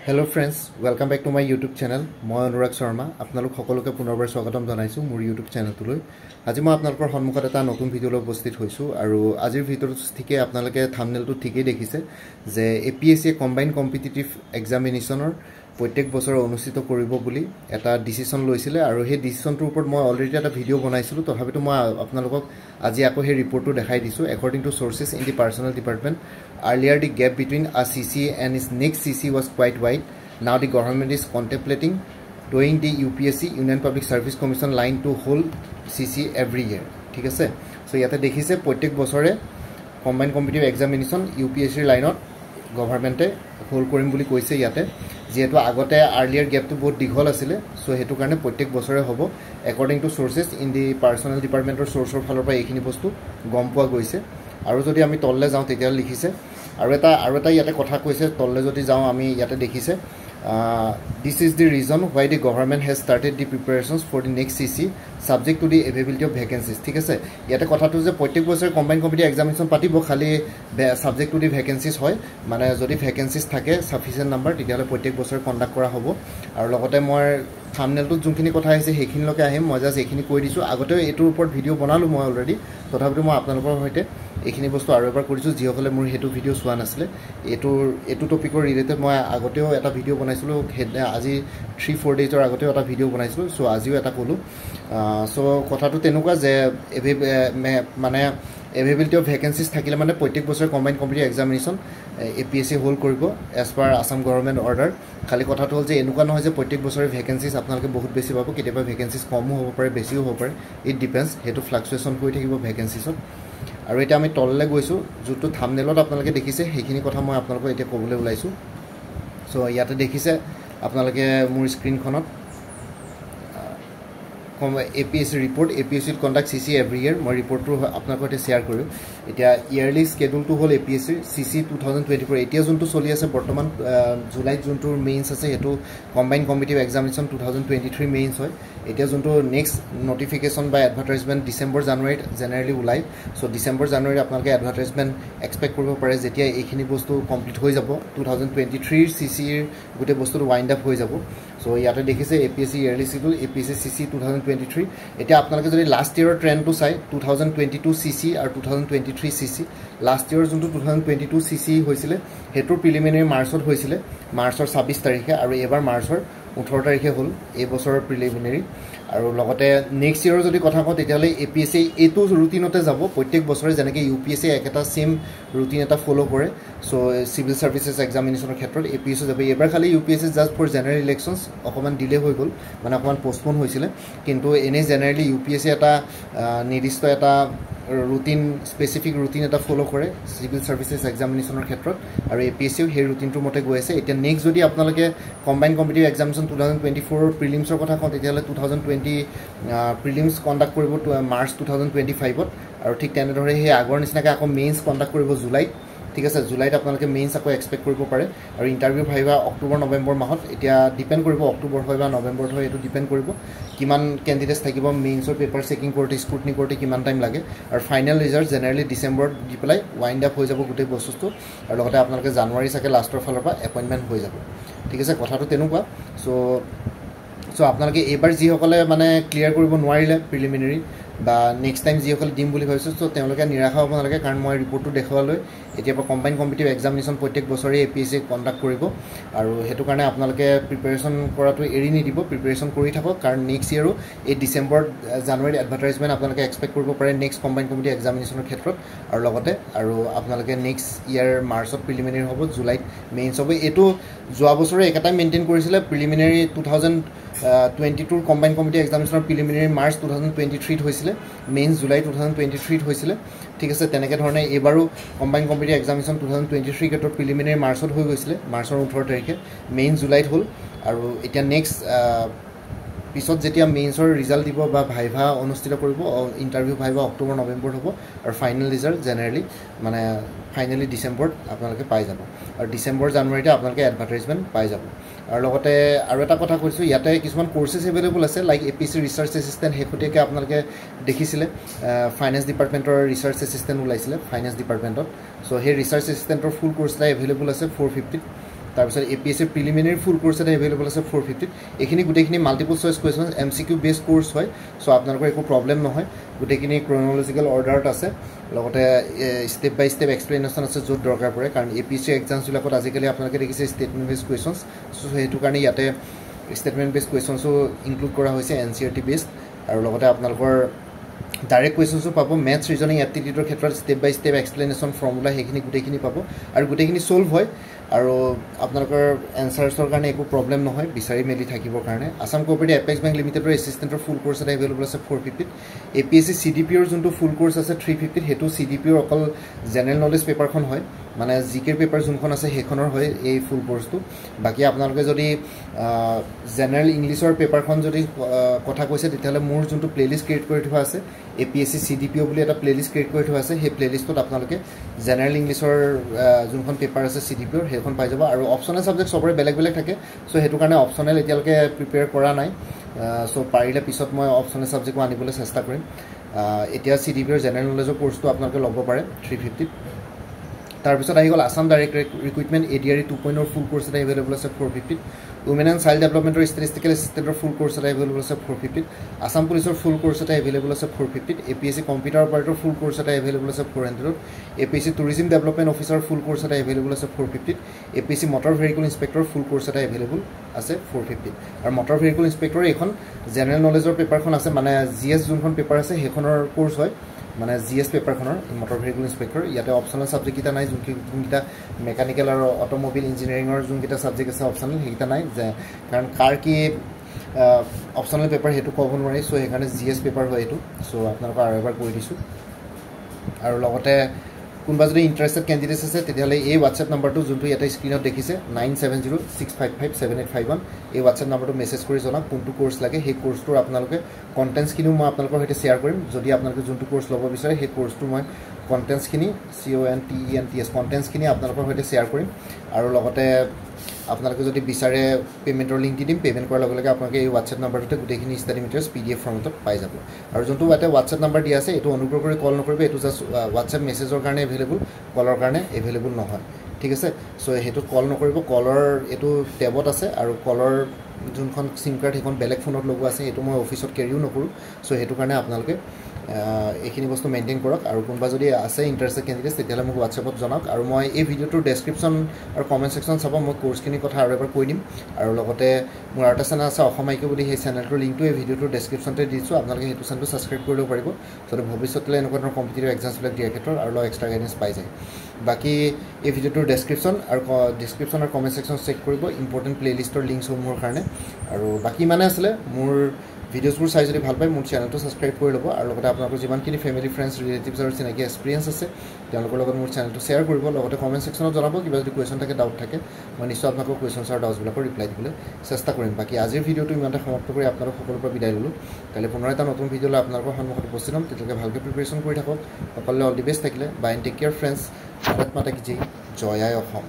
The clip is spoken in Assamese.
Hello friends, welcome back to my YouTube channel. মই অনুৰাগ শৰ্মা আপোনালোক সকলোকে পুনৰবাৰ স্বাগতম জনাইছো মোৰ YouTube চেনেলটোলৈ। আজি মই আপোনালোকৰ সন্মুখত এটা নতুন ভিডিঅ' লৈ উপস্থিত হৈছো আৰু আজিৰ ভিডিঅ'টো ঠিকে আপোনালোকে থাম্বনেলটো ঠিকই দেখিছে যে APSC কম্বাইন্ড কম্পিটিটিভ এক্সামিনেশনৰ প্ৰত্যেক বছৰ অনুষ্ঠিত কৰিব বুলি এটা ডিসিশন লৈছিলে আৰু সেই ডিসিশনটোৰ ওপৰত মই অলৰেডি এটা ভিডিঅ' বনাইছিলো তথাপিতো মই আপোনালোকক আজি আকৌ সেই ৰিপৰ্টটো দেখাই দিছো according to sources in the personnel department earlier the gap between a CC and its next CC was quite wide. Now the government is contemplating doing the UPSC Union Public Service Commission line to hold CC every year. ঠিক আছে সো ইয়াতে দেখিছে প্ৰত্যেক বছৰে কম্বাইন্ড কম্পিটিটিভ এক্সামিনেশন UPSC লাইনত গভৰ্ণমেণ্টে হোল্ড কৰিম বুলি কৈছে ইয়াতে যেহেতু আগতে আৰ্লিয়াৰ গ্যাপটো বহুত দীঘল আছিল সো হেতু কাৰণে প্ৰত্যেক বছৰে হ'ব according to sources in the personnel departmentor sourceৰ ফালৰ পৰা এইখিনি বস্তু গম পোৱা গৈছে আৰু যদি আমি তললে যাওঁ তেতিয়া লিখিছে আৰু এটা ইয়াতে কথা কৈছে তললে যদি যাওঁ আমি ইয়াতে দেখিছে this is the reason why the government has started the preparations for the next CC subject to the availability of vacancies. ঠিক আছে ইয়াতে কথাটো যে প্ৰত্যেক বছৰ কম্বাইন্ড কম্পিটিটিভ এক্সামিনেশন পাতিব খালি সাবজেক্ট টু দি ভ্যাকেন্সিজ হয় মানে যদি ভ্যাকেন্সিজ থাকে সাফিসিয়েন্ট নাম্বাৰ তেতিয়ালে প্ৰত্যেক বছৰ কন্ডাক্ট কৰা হ'ব আৰু লগতে মই থাম্বনেলটো যোনখিনি কথা আছে সেইখিনিলৈকে আহিম মই জাস্ট এইখিনি কৈ দিছো আগতে এটোৰ ওপৰত ভিডিঅ' বনালো মই অলৰেডি তথাপিতো মই আপোনালোকৰ সৈতে এইখিনি বস্তু আৰু এবাৰ কৰিছো যিসকলে মোৰ হেতু ভিডিঅ' চোৱা নাছিলে এটো টপিকৰ ৰিলেটেড মই আগতেও এটা ভিডিঅ' বনাইছিলো আজি 3-4 ডেজৰ আগতেও এটা ভিডিঅ' বনাইছিলো সো আজিও এটা কলো সো কথাটো তেনেকুৱা যে মানে availability of vacancies থাকিলে মানে প্ৰত্যেক বছৰ combined competitive examination APSC hold কৰিব as per Assam government order খালি কথাটো হ'ল যে এনেকুৱা নহয় যে প্ৰত্যেক বছৰে ভ্যাকেন্সিজ আপোনালোকে বহুত বেছি পাব কেতিয়াবা ভ্যাকেন্সিজ কমো হ'ব পাৰে বেছিও হ'ব পাৰে ইট ডিপেন্ডস হেতু ফ্লাকচুৱেশ্যন কৰি থাকিব ভ্যাকেন্সিজত আৰু এটা আমি তললে গৈছো যেটো থাম্বনেলত আপোনালোকে দেখিছে সেইখিনি কথা মই আপোনালোকক এতিয়া ক'বলৈ ওলাইছো সো ইয়াতে দেখিছে আপোনালোকে মোৰ স্ক্ৰিনখনত APSC report APSC conduct CC every year মই ৰিপৰ্টটো আপোনালোকৰ সৈতে শেয়াৰ কৰিম এতিয়া ইয়াৰলি স্কেডুলটো হ'ল APSC CC 2024 এতিয়া যোনটো চলি আছে বৰ্তমান জুলাইত যোনটো মেইনছ আছে হেতু কম্বাইন্ড কম্পিটিটিভ এক্সামিনেশন 2023 মেইনছ হয় এতিয়া যোনটো নেক্সট নটিফিকেশন বা এডভাৰটাইজমেন্ট ডিসেম্বৰ জানুৱাৰীত জেনাৰেলি উলাই সো ডিসেম্বৰ জানুৱাৰীত আপোনালোকে এডভাৰটাইজমেন্ট এক্সপেক্ট কৰিব পাৰে যেতিয়া এইখিনি বস্তু কমপ্লিট হৈ যাব 2023 CC ৰ গোটে বস্তুটো ওয়াইন্ড আপ হৈ যাব সো ইয়াতে দেখিছে APSC ইয়াৰলি স্কেডুল APSC CC 2023 এতিয়া আপোনালোকে যদি লাষ্ট ইয়াৰৰ ট্ৰেন্ডটো চাই 2022 CC আৰু 2023 CC লাষ্ট ইয়াৰ যোনটো 2022 CC হৈছিলে হেতুৰ প্ৰিলিমিনাৰী মাৰ্চত হৈছিলে মাৰ্চৰ 26 তাৰিখে আৰু এবাৰ মাৰ্চৰ 18 তাৰিখে হ'ল এই বছৰৰ প্ৰিলিমিনাৰী আৰু লগতে নেক্সট ইয়াৰৰ যদি কথা কওঁ তেতিয়ালে APSC এটো ৰুটিনতে যাব প্ৰত্যেক বছৰে যেনেকৈ UPSC একটা সেম ৰুটিন এটা ফলো কৰে সো সিভিল সাৰ্ভিসেস এক্সামিনেশনৰ ক্ষেত্ৰত APSC যাব এবাৰ খালি UPSC just for general elections অকমান ডিলে হৈ গ'ল মানে অকমান পোষ্টপোন হৈছিল কিন্তু এনে জেনাৰেলি UPSC এটা নিৰ্দিষ্ট এটা ৰুটিন স্পেসিফিক ৰুটিন এটা ফলো কৰে সিভিল সাৰ্ভিসেস এক্সামিনেশনৰ ক্ষেত্ৰত আৰু APSCও সেই ৰুটিনটোৰ মতে গৈ আছে এতিয়া নেক্সট যদি আপোনালোকে কম্বাইন্ড কম্পিটিটিভ এক্সামিনেশন 2024 প্ৰিলিমছৰ কথা কওঁ তেতিয়ালে 2020 প্ৰিলিমছ কন্ডাক্ট কৰিব মাৰ্চ 2025 আৰু ঠিক তেনেদৰে সেই আগৰ নিচিনাকৈ আকৌ মেইনছ কন্ডাক্ট কৰিব জুলাইত ঠিক আছে জুলাইত আপোনালোকে মেইনছ আকৌ এক্সপেক্ট কৰিব পাৰে আৰু ইন্টাৰভিউ ভাইবা অক্টোবৰ নৱেম্বৰ মাহত এতিয়া ডিপেন্ড কৰিব অক্টোবৰ হয় বা নৱেম্বৰত হয় এটো ডিপেন্ড কৰিব কিমান ক্যান্ডিডেটস থাকিব মেইনছৰ পেপাৰ চেকিং কৰোতে স্ক্ৰুটনি কৰোতে কিমান টাইম লাগে আৰু ফাইনাল ৰিজাল্ট জেনাৰেলি ডিসেম্বৰত দি পেলাই ওয়াইন্ড আপ হৈ যাব গোটেই বস্তুটো আৰু লগতে আপোনালোকে জানুৱাৰী সাকে লাষ্টৰ ফালৰ পৰা এপইন্টমেন্ট হৈ যাব ঠিক আছে কথাটো তেনেকুৱা সো আপোনালোকে এবাৰ যি সকলে মানে ক্লিয়াৰ কৰিব নোৱাৰিলে প্ৰিলিমিনাৰী বা নেক্সট টাইম যি সকলে দিম বুলি ভাবিছো সো তেওঁলোকে নিৰাশা হ'ব নালাগে কাৰণ মই ৰিপৰ্টটো দেখুৱালৈ এতিয়া পৰা কম্বাইন্ড কম্পিটিটিভ এক্সামিনেশন প্ৰত্যেক বছৰে APSC কন্ডাক্ট কৰিব আৰু হেতু কাৰণে আপোনালোকে প্ৰিপাৰেচন কৰাটো এৰি নিদিব প্ৰিপাৰেচন কৰি থাকক কাৰণ নেক্সট ইয়াৰো এই ডিসেম্বৰ জানুৱাৰী এডভাৰটাইজমেন্ট আপোনালোকে এক্সপেক্ট কৰিব পাৰে নেক্সট কম্বাইন্ড কম্পিটিটিভ এক্সামিনেশনৰ ক্ষেত্ৰত আৰু লগতে আৰু আপোনালোকে নেক্সট ইয়াৰ মাৰ্চত প্ৰিলিমিনাৰী হ'ব জুলাইত মেইনছ হ'ব এটো যোৱা বছৰে একাটাই মেইনটেইন কৰিছিলে প্ৰিলিমিনাৰী 2022 কম্বাইন্ড কম্পিটিটিভ এক্সামিনেশনৰ প্ৰিলিমিনাৰী মাৰ্চ 2023 হৈছিলে মেইনছ জুলাই 2023 হৈছিলে ঠিক আছে তেনেকৈ ধৰণে এবাৰো কম্বাইন্ড কম্পিটিটিভ এক্সামিনেশন 2023 ক্ষেত্ৰত প্ৰিলিমিনাৰী মাৰ্চত হৈ গৈছিলে মাৰ্চৰ 18 তাৰিখে মেইন জুলাইত হ'ল আৰু এতিয়া নেক্সট পিছত যেতিয়া মেইনছৰ ৰিজাল্ট দিব বা ভাইভা অনুষ্ঠিত কৰিব ইন্টাৰভিউ ভাইভা অক্টোবৰ নৱেম্বৰত হ'ব আৰু ফাইনেল ৰিজাল্ট জেনাৰেলি মানে ফাইনালি ডিসেম্বৰত আপোনালোকে পাই যাব আৰু ডিসেম্বৰ জানুৱাৰীতে আপোনালোকে এডভাৰটাইজমেন্ট পাই যাব আৰু লগতে আৰু এটা কথা কৈছো ইয়াতে কিছুমান কোৰ্सेছ এভেইলেবল আছে লাইক APSC ৰিসাৰ্চ এসিস্ট্যান্ট হেকুটিকে আপোনালোকে দেখিছিলে ফাইনান্স ডিপাৰ্টমেন্টৰ ৰিসাৰ্চ এসিস্ট্যান্ট ওলাইছিলে ফাইনান্স ডিপাৰ্টমেন্টত সো হে ৰিসাৰ্চ এসিস্ট্যান্টৰ ফুল কোৰ্ছ লাই এভেইলেবল আছে 450 তাৰপিছত APSC প্ৰিলিমিনাৰী ফুল কোৰ্ছ এটা এভেইলেবল আছে 450 এইখিনি গোটেইখিনি multiple choice questions MCQ based course হয় সো আপোনালোকৰ একো প্ৰবলেম নহয় গোটেইখিনি ক্ৰনলজিক্যাল অৰ্ডাৰত আছে লগতে ষ্টেপ বাই ষ্টেপ এক্সপ্লেনেশ্যন আছে য'ত দৰকাৰ পৰে কাৰণ APSC এক্সামছবিলাকত আজিকালি আপোনালোকে দেখিছে ষ্টেটমেণ্ট বেছড কুৱেশ্যনছ সো সেইটো কাৰণে ইয়াতে ষ্টেটমেণ্ট বেছড কুৱেশ্যনছো ইনক্লুড কৰা হৈছে NCERT বেছড আৰু লগতে আপোনালোকৰ ডাইৰেক্ট কুৱেশ্যনছো পাব মেথছ ৰিজনিং এপ্টিটিউডৰ ক্ষেত্ৰত ষ্টেপ বাই ষ্টেপ এক্সপ্লেনেশ্যন ফৰ্মুলা সেইখিনি গোটেইখিনি পাব আৰু গোটেইখিনি সলভ হয় আৰু আপোনালোকৰ এনসাৰ্ছৰ কাৰণে একো প্ৰবলেম নহয় বিচাৰি মেলি থাকিবৰ কাৰণে আসাম কোঅপাৰেটিভ এপেক্স বেংক লিমিটেডৰ এছিষ্টেণ্টৰ ফুল কোৰ্ছ এটা এভেইলেবল আছে 450 APSC CDPৰ যোনটো ফুল কোৰ্ছ আছে 350 হেতু CDPৰ অকল জেনেৰেল নলেজ পেপাৰখন হয় মানে জিকেৰ পেপাৰ যোনখন আছে সেইখনৰ হয় এই ফুল কোৰ্ছটো বাকি আপোনালোকে যদি জেনেৰেল ইংলিছৰ পেপাৰখন যদি কথা কৈছে তেতিয়াহ'লে মোৰ যোনটো প্লেলিষ্ট ক্ৰিয়েট কৰি থোৱা আছে APSC CDPO বুলি এটা প্লেলিষ্ট ক্ৰিয়েট কৰি থোৱা আছে সেই প্লেলিষ্টত আপোনালোকে জেনেৰেল ইংলিছৰ যোনখন পেপাৰ আছে CDPৰ সেইখন পাই যাব আৰু অপচনেল সাবজেক্ট সবৰে বেলেগ বেলেগ থাকে সো হেতু কাৰণে অপচনেল এতিয়ালৈকে প্ৰিপেয়াৰ কৰা নাই সো পাৰিলে পিছত মই অপচনেল সাবজেক্টও আনিবলৈ চেষ্টা কৰিম এতিয়া CDPৰ জেনেৰেল নলেজৰ কোৰ্ছটো আপোনালোকে ল'ব পাৰে 350 তাৰপিছত আহি গ'ল Assam direct recruitment ADRE 2.0 full course এটা এভেইলেবল আছে 450 উমেন এণ্ড চাইল্ড ডেভেলপমেণ্টৰ ষ্টেটিষ্টিকেল এছিষ্টেণ্টৰ ফুল কোৰ্ছ এটা এভেইলেবল আছে 450 আসাম পুলিচৰ ফুল কোৰ্ছ এটা এভেইলেবল আছে 450 APSC কম্পিউটাৰ অপাৰেটৰ ফুল কোৰ্ছ এটা এভেইলেবল আছে 400 APSC টুৰিজম ডেভেলপমেণ্ট অফিচাৰ ফুল কোৰ্ছ এটা এভেইলেবল আছে 450 APSC মটৰ ভেহিকল ইনস্পেক্টৰ ফুল কোৰ্ছ এটা এভেইলেবল আছে 450 আৰু মটৰ ভেহিকল ইনস্পেক্টৰ এখন জেনেৰেল নলেজৰ পেপাৰখন আছে মানে GS যোনখন পেপাৰ আছে সেইখনৰ কোৰ্ছ হয় মানে GS পেপাৰখনৰ মটৰ ভেহিকল ইনস্পেক্টৰ ইয়াতে অপচনেল সাবজেক্ট কিটা নাই যোনকিটা মেকানিক্যাল আৰু অটোমোবাইল ইঞ্জিনিয়াৰিংৰ যোনকিটা সাবজেক্ট আছে অপচনেল সেইটা নাই কাৰণ কাৰ কি অপচনেল পেপাৰ হেতু ক'ব নোৱাৰি সো সেইকাৰণে GS পেপাৰ হয় এটো সো আপোনালোকক আৰু এবাৰ কৈ দিছো আৰু লগতে কোনবা যদি ইন্টাৰেষ্টেড ক্যান্ডিডেটস আছে তেতিয়ালে এই WhatsApp নম্বৰটো যোনটো ইয়াতে স্ক্ৰিনত দেখিছে 9706557851 এই WhatsApp নম্বৰটো মেছেজ কৰি জনাওক কোনটো কোৰ্ছ লাগে সেই কোৰ্ছটোৰ আপোনালোকে কন্টেন্টছ খিনি মই আপোনালোকৰ সৈতে শেয়াৰ কৰিম যদি আপোনালোকে যোনটো কোৰ্ছ ল'ব বিচাৰে সেই কোৰ্ছটো মই কন্টেন্টছ খিনি CONTENTS কন্টেন্টছ খিনি আপোনালোকৰ সৈতে শেয়াৰ কৰিম আৰু লগতে আপোনালোকে যদি বিচাৰে পেমেন্টৰ লিংক দি দিম পেমেন্ট কৰাৰ লগে লগে আপোনালোকে এই WhatsApp নম্বৰটোতে গোটেইখিনি ষ্টাডি মেটেৰিয়েলছ PDF ফৰ্মেটত পাই যাব আৰু যোনটো ইয়াতে WhatsApp নম্বৰ দিয়া আছে এটো অনুগ্ৰহ কৰি কল নকৰিব এটো জাস্ট WhatsApp মেছেজৰ কাৰণে এভেইলেবল কলৰ কাৰণে এভেইলেবল নহয় ঠিক আছে সো হেতু কল নকৰিব কলৰ এটো টেবত আছে আৰু কলৰ যোনখন সিম কাৰ্ড হেখন বেলেগ ফোনত লগোৱা আছে এটো মই অফিসত কেৰিও নকৰো সো হেতু কাৰণে আপোনালোকে এইখিনি বস্তু মেইনটেইন কৰক আৰু কোনবা যদি আছে ইন্টাৰেষ্টেড ক্যান্ডিডেটস তেতিয়ালে মোক WhatsAppত জনাওক আৰু মই এই ভিডিওটোৰ ডেসক্ৰিপচন আৰু কমেন্ট সেকশন চাব মই কোৰ্ছখিনি কথা আৰু এবাৰ কৈ দিম আৰু লগতে মোৰ আৰ্টা চেনেল আছে অসমাইকে বুলি সেই চেনেলটোৰ লিংকটো এই ভিডিওটোৰ ডেসক্ৰিপচনতে দিছো আপোনালোকে হেতু চেনেলটো সাবস্ক্ৰাইব কৰিব পাৰিব যাতে ভৱিষ্যতলৈ এনেকুৱা ধৰণৰ কম্পিটিটিভ এক্সামছবিলাক দিয়াৰ ক্ষেত্ৰত আৰু এক্সট্ৰা গাইডেন্স পাই যায় বাকি এই ভিডিওটোৰ ডেসক্ৰিপচন আৰু কমেন্ট সেকশন চেক কৰিব ইম্পৰ্টেন্ট প্লেলিষ্টৰ লিংকসমূহৰ কাৰণে আৰু বাকি মানে আসলে মোৰ ভিডিওছবোৰ চাই যদি ভাল পায় মোৰ চেনেলটো সাবস্ক্ৰাইব কৰি ল'ব আৰু লগতে আপোনালোকৰ যিমানখিনি ফেমিলি ফ্ৰেণ্ডছ ৰিলেটিভছ আৰু চিনাকি এক্সপিৰিয়েন্স আছে তেওঁলোকৰ লগত মোৰ চেনেলটো শ্বেয়াৰ কৰিব লগতে কমেন্ট সেকশনত জনাব কিবা যদি কোৱেশ্চন থাকে ডাউট থাকে মই নিশ্চয় আপোনালোকৰ কোৱেশ্চনছ আৰু ডাউটছবিলাকৰ ৰিপ্লাই দিবলৈ চেষ্টা কৰিম বাকি আজিৰ ভিডিওটো ইমানতে সমাপ্ত কৰি আপোনালোক সকলোৰ পৰা বিদায় ললোঁ কালি পুনৰ এটা নতুন ভিডিঅ'লৈ আপোনালোকৰ সন্মুখত উপস্থিত হ'ম তেতিয়ালৈকে ভালকৈ প্ৰিপাৰেচন কৰি থাকক সকলোলৈ অল দি বেষ্ট থাকিলে bye and take care friends Bharat Mata কি জয় জয় আই অসম